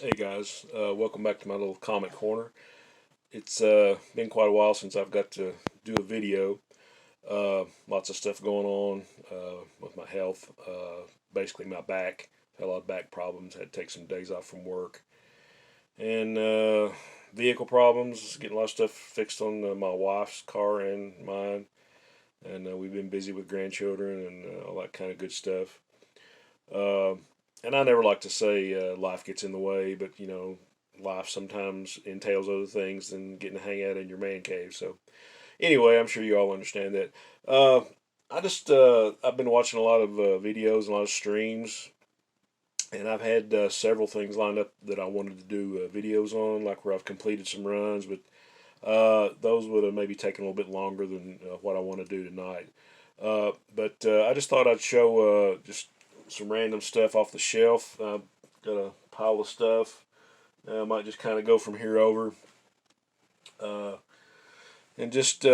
Hey guys, welcome back to my little comic corner. It's been quite a while since I've got to do a video. Lots of stuff going on with my health. Basically, my back. Had a lot of back problems. Had to take some days off from work. And vehicle problems. Getting a lot of stuff fixed on my wife's car and mine. And we've been busy with grandchildren and all that kind of good stuff. Uh, and I never like to say life gets in the way, but life sometimes entails other things than getting to hang out in your man cave. So anyway, I'm sure you all understand that. Uh, I've been watching a lot of videos and a lot of streams, and I've had several things lined up that I wanted to do videos on, like where I've completed some runs, but those would have maybe taken a little bit longer than what I want to do tonight. But I just thought I'd show just some random stuff off the shelf. I've got a pile of stuff. I might just kind of go from here over uh, and just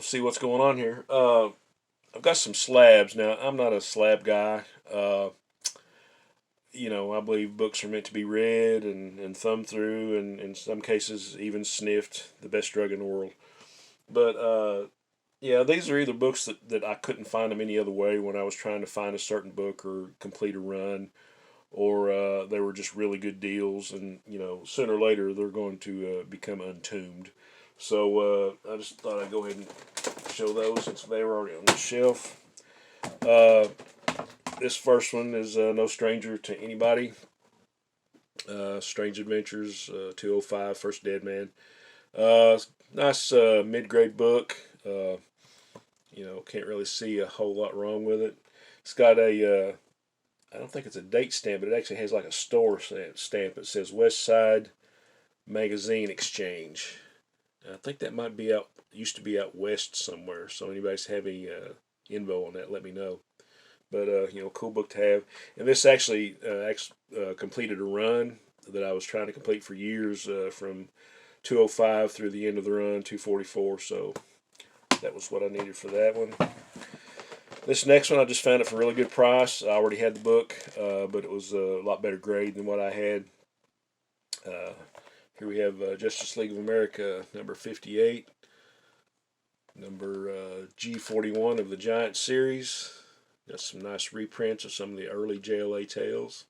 see what's going on here. I've got some slabs. Now, I'm not a slab guy. I believe books are meant to be read and thumbed through, and in some cases even sniffed. The best drug in the world. But yeah, these are either books that I couldn't find them any other way when I was trying to find a certain book or complete a run, or they were just really good deals, and sooner or later they're going to become untombed. So I just thought I'd go ahead and show those since they were already on the shelf. Uh, this first one is no stranger to anybody. Strange Adventures 205, First Dead Man. Nice mid-grade book. Can't really see a whole lot wrong with it. It's got I don't think it's a date stamp, but it actually has like a store stamp. It says West Side Magazine Exchange. And I think that might be used to be out west somewhere. So anybody's have any info on that, let me know. But cool book to have. And this actually completed a run that I was trying to complete for years, from 205 through the end of the run, 244. So that was what I needed for that one. This next one, I just found it for a really good price. I already had the book, but it was a lot better grade than what I had. Here we have Justice League of America number 58, number G41 of the Giant series. Got some nice reprints of some of the early JLA tales.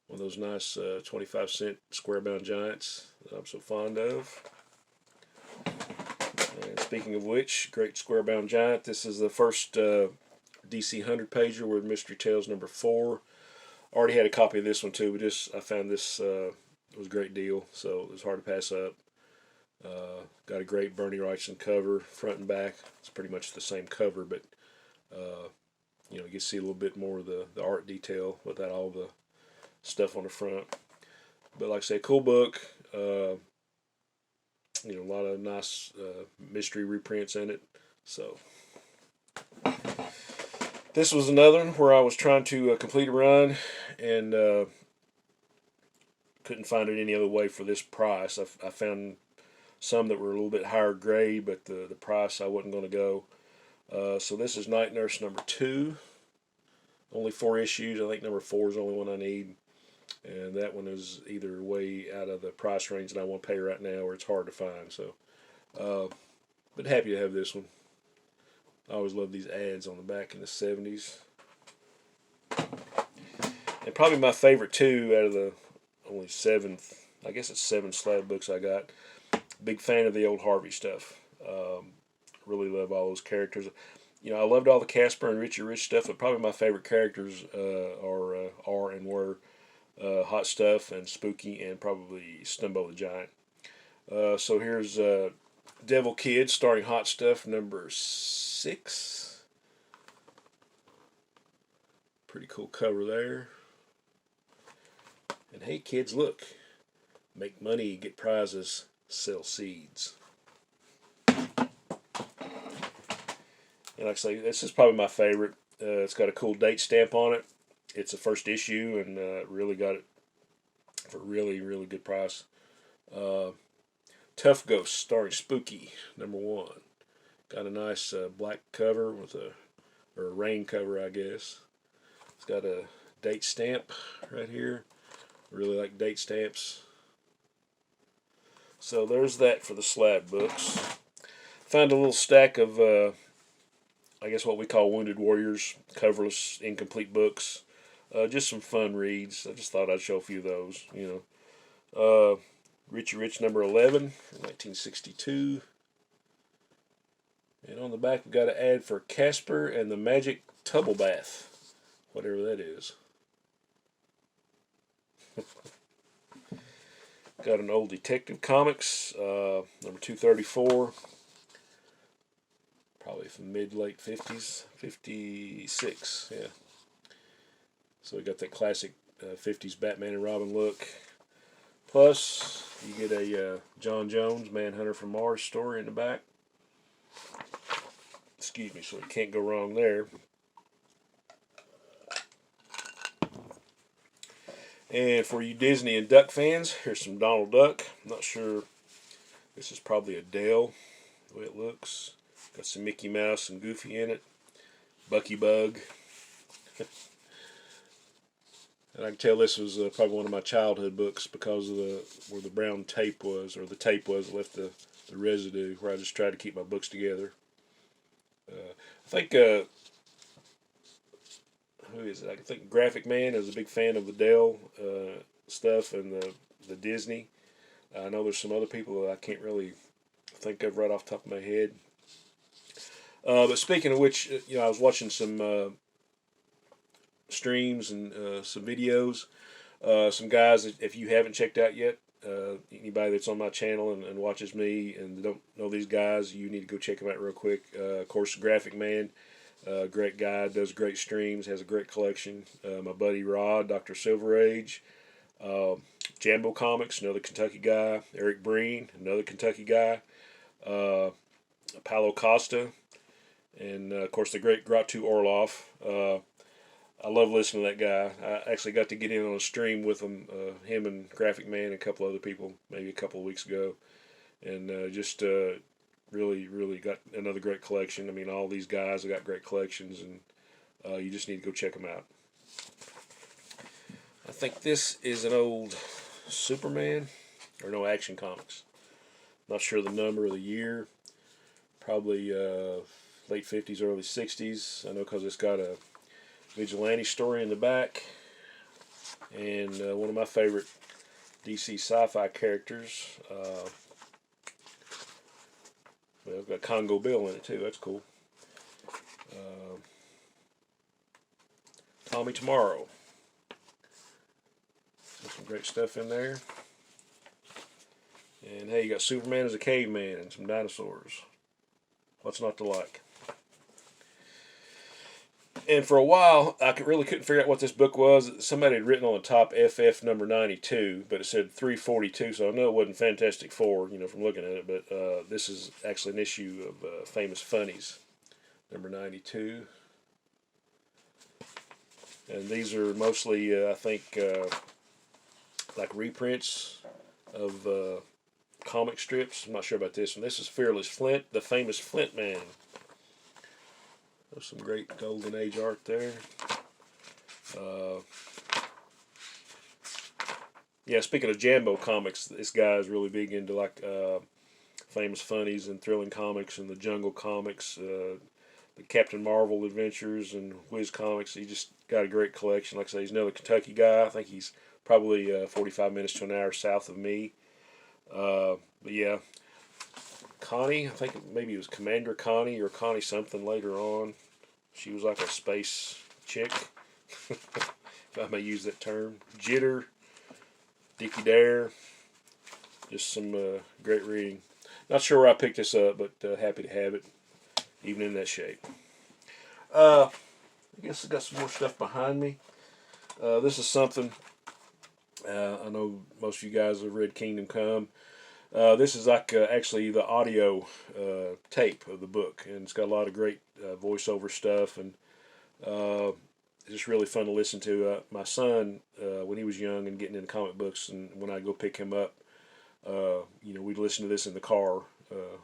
One of those nice 25-cent square-bound giants that I'm so fond of. And speaking of which, great square-bound giant. This is the first DC 100-pager with Mystery Tales number 4. Already had a copy of this one too, but I found this was a great deal, so it was hard to pass up. Got a great Bernie Wrightson cover, front and back. It's pretty much the same cover, but you can see a little bit more of the art detail without all the stuff on the front. But like I say, cool book. A lot of nice mystery reprints in it. So this was another one where I was trying to complete a run and couldn't find it any other way for this price. I found some that were a little bit higher grade, but the price I wasn't going to go. So this is Night Nurse number 2. Only 4 issues. I think number 4 is the only one I need. And that one is either way out of the price range that I want to pay right now, or it's hard to find. So, but happy to have this one. I always loved these ads on the back in the 70s. And probably my favorite too out of the only 7, I guess it's 7 slab books I got. Big fan of the old Harvey stuff. Really love all those characters. I loved all the Casper and Richie Rich stuff, but probably my favorite characters are and were Hot Stuff and Spooky and probably Stumbo the Giant. So here's Devil Kid starring Hot Stuff number 6. Pretty cool cover there. And hey kids, look. Make money, get prizes, sell seeds. And like I say, this is probably my favorite. It's got a cool date stamp on it. It's the first issue, and really got it for a really, really good price. Tough Ghost starring Spooky, number 1. Got a nice black cover with a rain cover, I guess. It's got a date stamp right here. Really like date stamps. So there's that for the slab books. Found a little stack of, I guess what we call Wounded Warriors, coverless, incomplete books. Just some fun reads. I just thought I'd show a few of those, you know. Richie Rich number 11 from 1962. And on the back we've got an ad for Casper and the Magic Tubble Bath, whatever that is. Got an old Detective Comics, number 234. Probably from mid-late 50s. 56, yeah. So we got that classic 50s Batman and Robin look. Plus, you get a John Jones, Manhunter from Mars story in the back. Excuse me, so you can't go wrong there. And for you Disney and Duck fans, here's some Donald Duck. I'm not sure. This is probably a Dale, the way it looks. Got some Mickey Mouse and Goofy in it. Bucky Bug. And I can tell this was probably one of my childhood books because of where the brown tape was, or the tape was that left the residue, where I just tried to keep my books together. I think, who is it? I think Graphic Man is a big fan of the Dell stuff and the Disney. I know there's some other people that I can't really think of right off the top of my head. But speaking of which, you know, I was watching some streams and some videos. Some guys, if you haven't checked out yet, anybody that's on my channel and watches me and don't know these guys, you need to go check them out real quick. Of course, Graphic Man, great guy, does great streams, has a great collection. My buddy Rod, Dr. Silverage, Jambo Comics, another Kentucky guy. Eric Breen, another Kentucky guy. Paulo Costa, and of course the great Gratu Orloff. I love listening to that guy. I actually got to get in on a stream with him, him and Graphic Man and a couple other people, maybe a couple of weeks ago, and just really, really got another great collection. I mean, all these guys have got great collections, and you just need to go check them out. I think this is an old Superman, or no, Action Comics. Not sure the number of the year. Probably late 50s, early 60s. I know because it's got a vigilante story in the back, and one of my favorite DC sci-fi characters. Well, it's got Congo Bill in it too. That's cool. Tommy Tomorrow. There's some great stuff in there. And hey, you got Superman as a caveman and some dinosaurs. What's not to like? And for a while, I really couldn't figure out what this book was. Somebody had written on the top FF number 92, but it said 342, so I know it wasn't Fantastic Four, you know, from looking at it. But this is actually an issue of Famous Funnies, number 92. And these are mostly, I think, like reprints of comic strips. I'm not sure about this one. This is Fearless Flint, the famous Flint Man. There's some great Golden Age art there. Yeah, speaking of Jambo Comics, this guy is really big into like Famous Funnies and Thrilling Comics and the Jungle Comics, the Captain Marvel adventures and Whiz Comics. He just got a great collection. Like I say, he's another Kentucky guy. I think he's probably 45 minutes to an hour south of me. But yeah, Connie, I think maybe it was Commander Connie or Connie something later on. She was like a space chick, if I may use that term. Jitter, Dickie Dare, just some great reading. Not sure where I picked this up, but happy to have it, even in that shape. I guess I got some more stuff behind me. This is something, I know most of you guys have read Kingdom Come. This is like actually the audio tape of the book, and it's got a lot of great voiceover stuff, and it's just really fun to listen to. My son, when he was young and getting into comic books, and when I go pick him up, you know, we'd listen to this in the car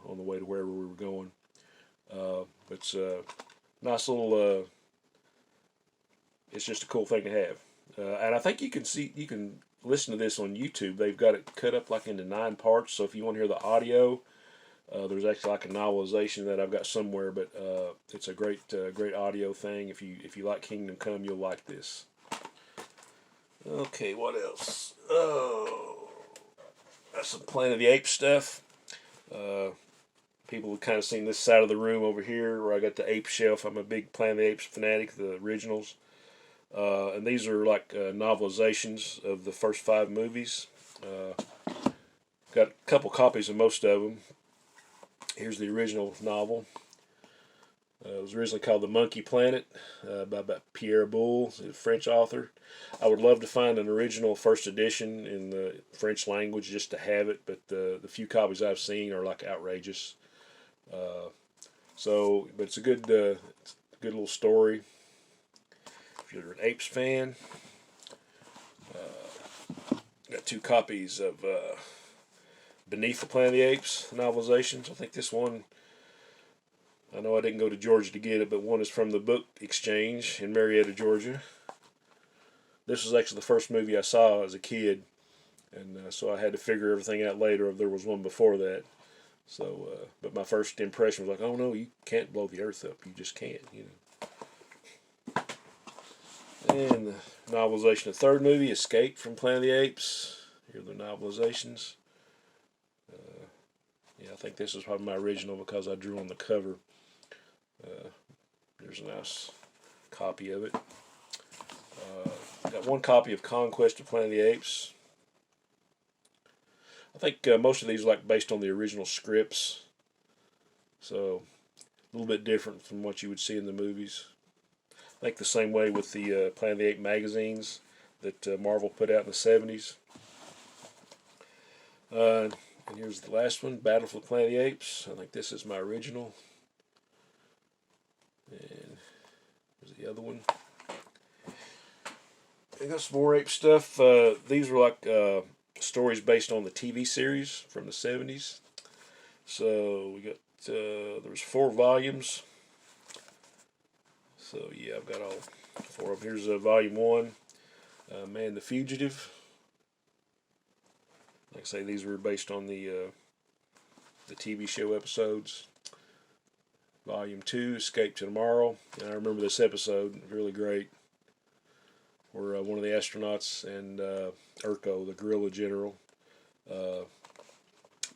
on the way to wherever we were going. It's a nice little. It's just a cool thing to have, and I think you can listen to this on YouTube, they've got it cut up like into 9 parts. So if you want to hear the audio, there's actually like a novelization that I've got somewhere, but it's a great audio thing. If you like Kingdom Come, you'll like this. Okay, what else? Oh, that's some Planet of the Apes stuff. People have kind of seen this side of the room over here where I got the ape shelf. I'm a big Planet of the Apes fanatic, the originals. And these are like novelizations of the first 5 movies. Got a couple copies of most of them. Here's the original novel. It was originally called The Monkey Planet by Pierre Boulle, a French author. I would love to find an original first edition in the French language just to have it, but the few copies I've seen are like outrageous. But it's a good little story. If you're an Apes fan, got 2 copies of Beneath the Planet of the Apes novelizations. I think this one, I know I didn't go to Georgia to get it, but one is from the Book Exchange in Marietta, Georgia. This was actually the first movie I saw as a kid, and so I had to figure everything out later if there was one before that. So, but my first impression was like, oh no, you can't blow the earth up. You just can't, you know. And the novelization of the 3rd movie, Escape from Planet of the Apes. Here are the novelizations. Yeah, I think this is probably my original because I drew on the cover. There's a nice copy of it. Got 1 copy of Conquest of Planet of the Apes. I think most of these are like based on the original scripts, so a little bit different from what you would see in the movies. I think the same way with the Planet of the Apes magazines that Marvel put out in the 70s. And here's the last one, Battle for the Planet of the Apes. I think this is my original. And here's the other one. I got some more ape stuff. These were like stories based on the TV series from the 70s. So we got, there was 4 volumes. So yeah, I've got all 4 of them. Here's volume 1, Man the Fugitive. Like I say, these were based on the TV show episodes. Volume 2, Escape to Tomorrow. And I remember this episode, really great, where one of the astronauts and Urko, the gorilla general,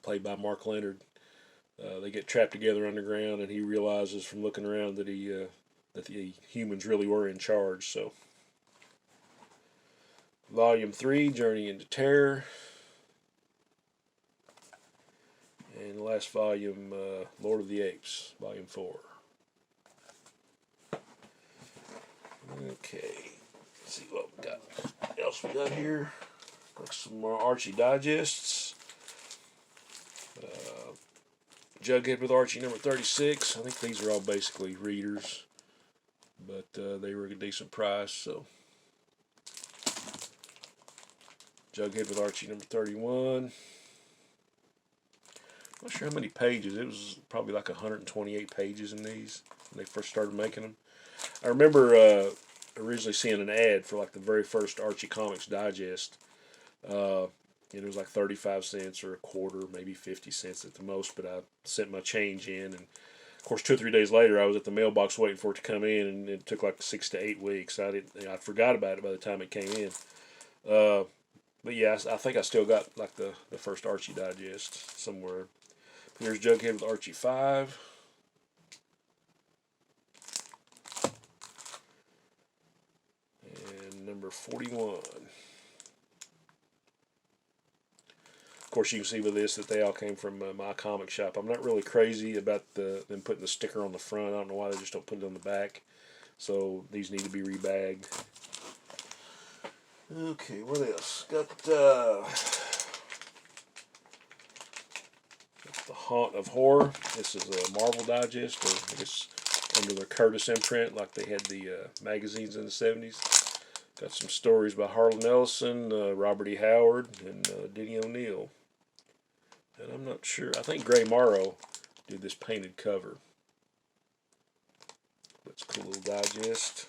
played by Mark Leonard, they get trapped together underground, and he realizes from looking around that that the humans really were in charge. So, Volume 3, Journey into Terror. And the last volume, Lord of the Apes, Volume 4. Okay, let's see what else we got here. Like some more Archie digests. Jughead with Archie number 36. I think these are all basically readers, but they were at a decent price. So, Jughead with Archie number 31. I'm not sure how many pages. It was probably like 128 pages in these when they first started making them. I remember originally seeing an ad for like the very first Archie Comics digest. It was like 35 cents or a quarter, maybe 50 cents at the most, but I sent my change in, and of course 2 or 3 days later I was at the mailbox waiting for it to come in, and it took like 6 to 8 weeks. I forgot about it by the time it came in. But yeah, I think I still got like the first Archie digest somewhere. Here's Jughead with Archie 5. And number 41. Of course, you can see with this that they all came from my comic shop. I'm not really crazy about them putting the sticker on the front. I don't know why they just don't put it on the back. So these need to be rebagged. Okay, what else? Got The Haunt of Horror. This is a Marvel digest, or I guess under the Curtis imprint, like they had the magazines in the 70s. Got some stories by Harlan Ellison, Robert E. Howard, and Denny O'Neil. And I'm not sure. I think Gray Morrow did this painted cover. That's a cool little digest.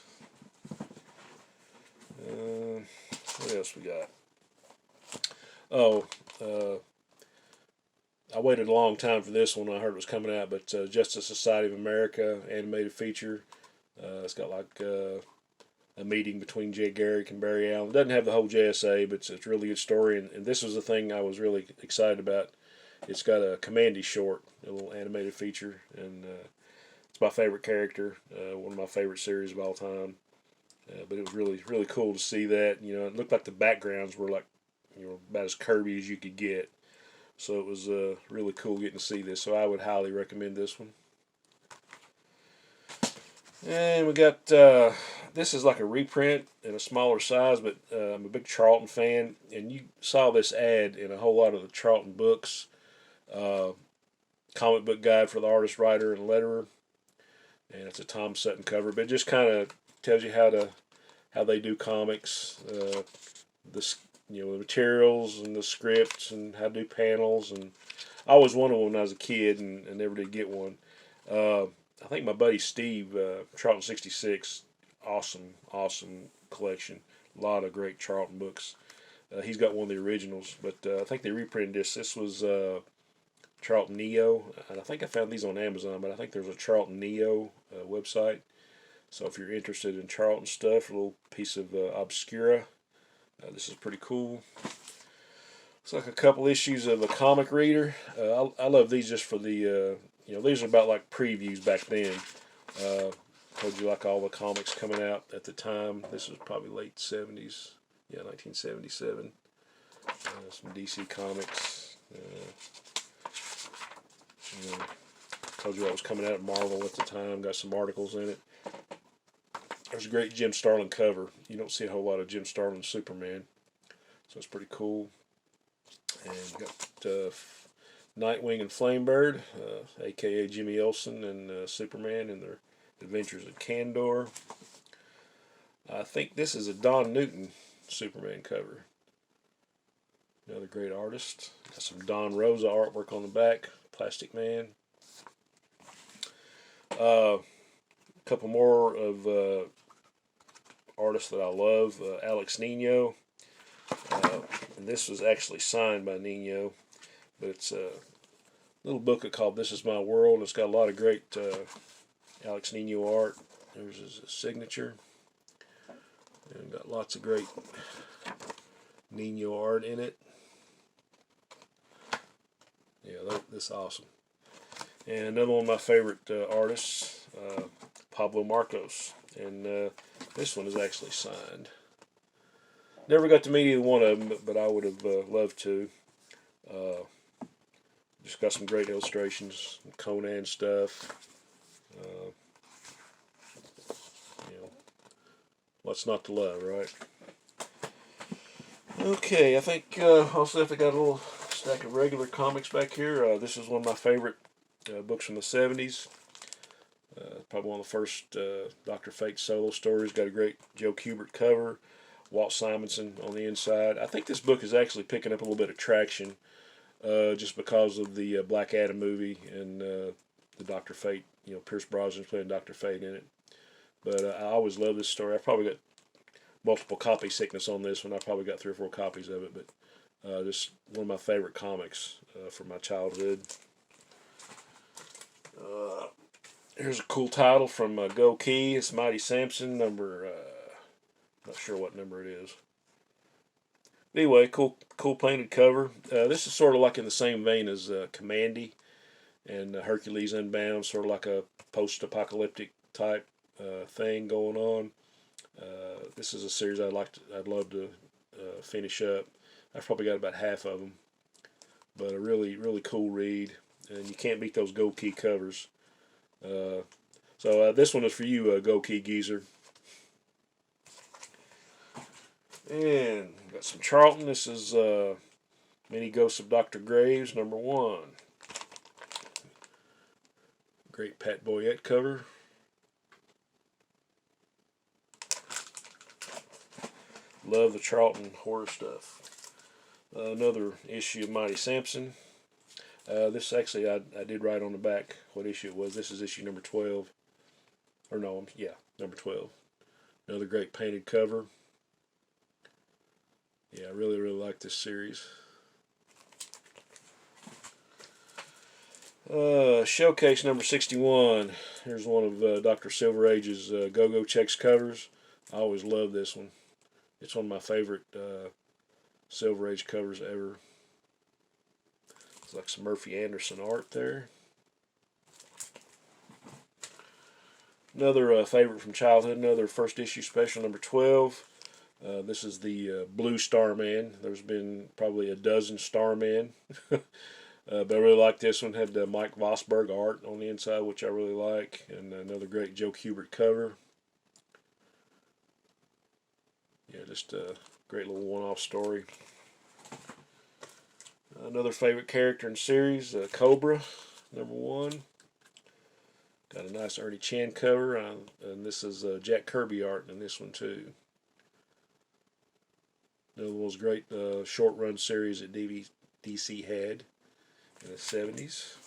What else we got? Oh, I waited a long time for this one. I heard it was coming out, but Justice Society of America animated feature. It's got like a meeting between Jay Garrick and Barry Allen. It doesn't have the whole JSA, but it's a really good story. And this was the thing I was really excited about. It's got a Commandy short, a little animated feature, and it's my favorite character, one of my favorite series of all time. But it was really cool to see that. You know, it looked like the backgrounds were like, about as curvy as you could get. So it was really cool getting to see this. So I would highly recommend this one. And we got this is like a reprint in a smaller size, but I'm a big Charlton fan, and you saw this ad in a whole lot of the Charlton books. Uh, Comic book guide for the artist, writer, and letterer, and it's a Tom Sutton cover. But it just kind of tells you how they do comics, the the materials and the scripts, and how to do panels. And I always wanted one when I was a kid, and never did get one. I think my buddy Steve, Charlton 66, awesome collection. A lot of great Charlton books. He's got one of the originals, but I think they reprinted this. This was Charlton Neo, and I think I found these on Amazon, but I think there's a Charlton Neo website. So if you're interested in Charlton stuff, a little piece of Obscura, this is pretty cool. It's like a couple issues of a comic reader. I love these just for the, these are about like previews back then. Told you like all the comics coming out at the time. This was probably late 70s. Yeah, 1977. Some DC Comics. Told you what was coming out at Marvel at the time. Got some articles in it. There's a great Jim Starlin cover. You don't see a whole lot of Jim Starlin Superman. So it's pretty cool. And got Nightwing and Flamebird, a.k.a. Jimmy Olsen and Superman and their adventures at Kandor. I think this is a Don Newton Superman cover. Another great artist. Got some Don Rosa artwork on the back. Plastic Man. A couple more of artists that I love. Alex Nino. And this was actually signed by Nino. But it's a little booklet called This Is My World. It's got a lot of great Alex Nino art. There's his signature. And got lots of great Nino art in it. Yeah, this is awesome. And another one of my favorite artists, Pablo Marcos. And this one is actually signed. Never got to meet either one of them, but I would have loved to. Just got some great illustrations, Conan stuff. What's not to love, right? Okay, I think also if I got a little stack of regular comics back here. This is one of my favorite books from the 70s. Probably one of the first Dr. Fate solo stories. Got a great Joe Kubert cover. Walt Simonson on the inside. I think this book is actually picking up a little bit of traction just because of the Black Adam movie and the Dr. Fate. Pierce Brosnan's playing Dr. Fate in it. But I always love this story. I've probably got multiple copy sickness on this one. I probably got 3 or 4 copies of it. But just one of my favorite comics from my childhood. Here's a cool title from Go Key. It's Mighty Samson, number... not sure what number it is. But anyway, cool painted cover. This is sort of like in the same vein as Commandy and Hercules Unbound, sort of like a post-apocalyptic type thing going on. This is a series I'd love to finish up. I've probably got about half of them, but a really cool read, and you can't beat those Go Key covers. So this one is for you, Go Key Geezer. And got some Charlton. This is Many Ghosts of Dr. Graves, number 1. Great Pat Boyette cover. Love the Charlton horror stuff. Another issue of Mighty Samson. This actually, I did write on the back what issue it was. This is issue number 12. Or no, number 12. Another great painted cover. Yeah, I really like this series. Showcase number 61. Here's one of Dr. Silverage's Go-Go Checks covers. I always love this one. It's one of my favorite Silverage covers ever. It's like some Murphy Anderson art there. Another favorite from childhood, another first issue special, number 12. This is the Blue Starman. There's been probably a dozen Starman. But I really like this one. Had Mike Vosberg art on the inside, which I really like. And another great Joe Kubert cover. Yeah, just a great little one-off story. Another favorite character in the series, Cobra, number 1. Got a nice Ernie Chan cover, and this is Jack Kirby art in this one too. Another one was great short-run series that DC had in the 70s.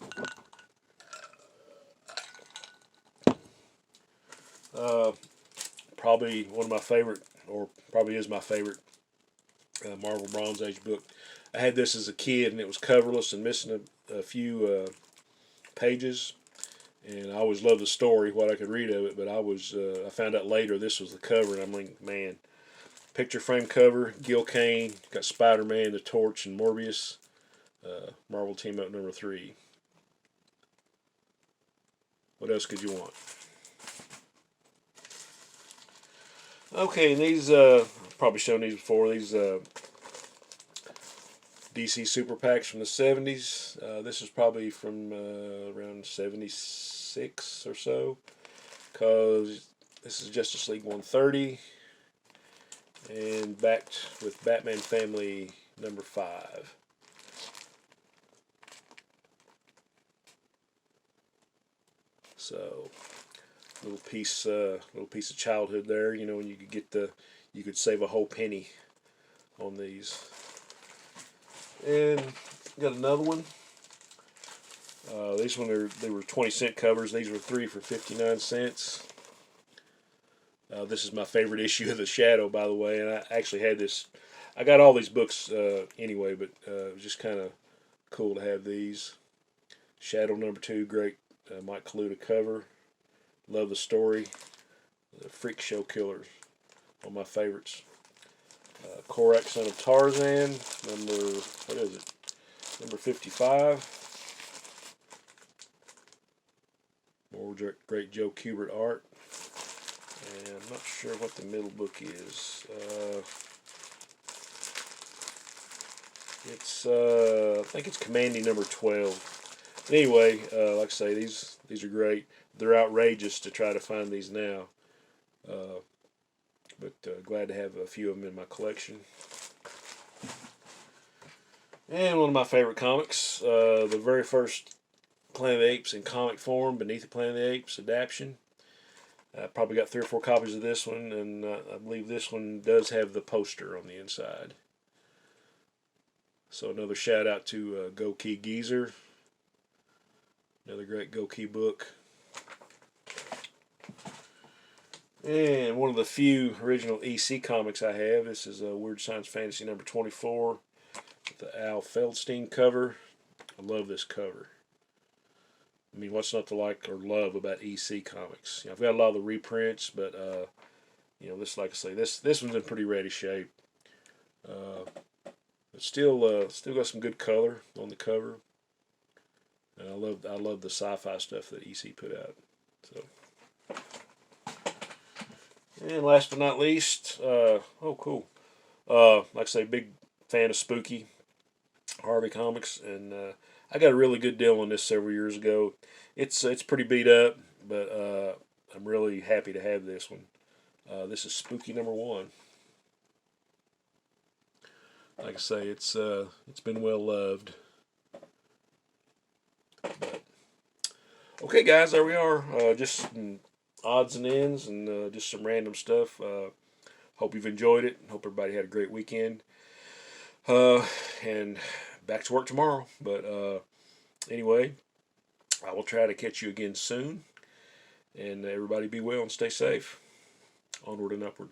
Probably one of my favorite, or probably is my favorite, Marvel Bronze Age book. I had this as a kid, and it was coverless and missing a few pages. And I always loved the story, what I could read of it. But I found out later this was the cover, and I'm like, man, picture frame cover, Gil Kane, got Spider-Man, the Torch, and Morbius. Marvel Team Up number 3. What else could you want? Okay, and these, I've probably shown these before. These DC Super Packs from the 70s. This is probably from around 76 or so, because this is Justice League 130, and backed with Batman Family number 5. So, little piece of childhood there. You know, when you could save a whole penny on these. And got another one. These they were 20-cent covers. These were 3 for 59 cents. This is my favorite issue of The Shadow, by the way, and I actually had this. I got all these books anyway, but it was just kind of cool to have these. Shadow number 2, great Mike Kaluta cover. Love the story. The Freak Show Killers, one of my favorites. Korak, Son of Tarzan, what is it? Number 55. More great Joe Kubert art. And I'm not sure what the middle book is. I think it's Commanding number 12. But anyway, like I say, these are great. They're outrageous to try to find these now. But glad to have a few of them in my collection. And one of my favorite comics, the very first Planet of the Apes in comic form, Beneath the Planet of the Apes adaptation. I probably got 3 or 4 copies of this one, and I believe this one does have the poster on the inside. So another shout out to Go Key Geezer. Another great Go Key book. And one of the few original EC comics I have. This is Weird Science Fantasy number 24 with the Al Feldstein cover. I love this cover. I mean, what's not to like or love about EC comics? You know, I've got a lot of the reprints, but you know, this, like I say, this one's in pretty ready shape. But still got some good color on the cover. And I love the sci-fi stuff that EC put out. So. And last but not least, oh cool. Like I say, big fan of Spooky, Harvey Comics, and I got a really good deal on this several years ago. It's pretty beat up, but I'm really happy to have this one. This is Spooky number 1. Like I say, it's been well loved. But, okay, guys, there we are. Just odds and ends and just some random stuff. Hope you've enjoyed it. Hope everybody had a great weekend. And back to work tomorrow. But anyway, I will try to catch you again soon. And everybody be well and stay safe. Onward and upward.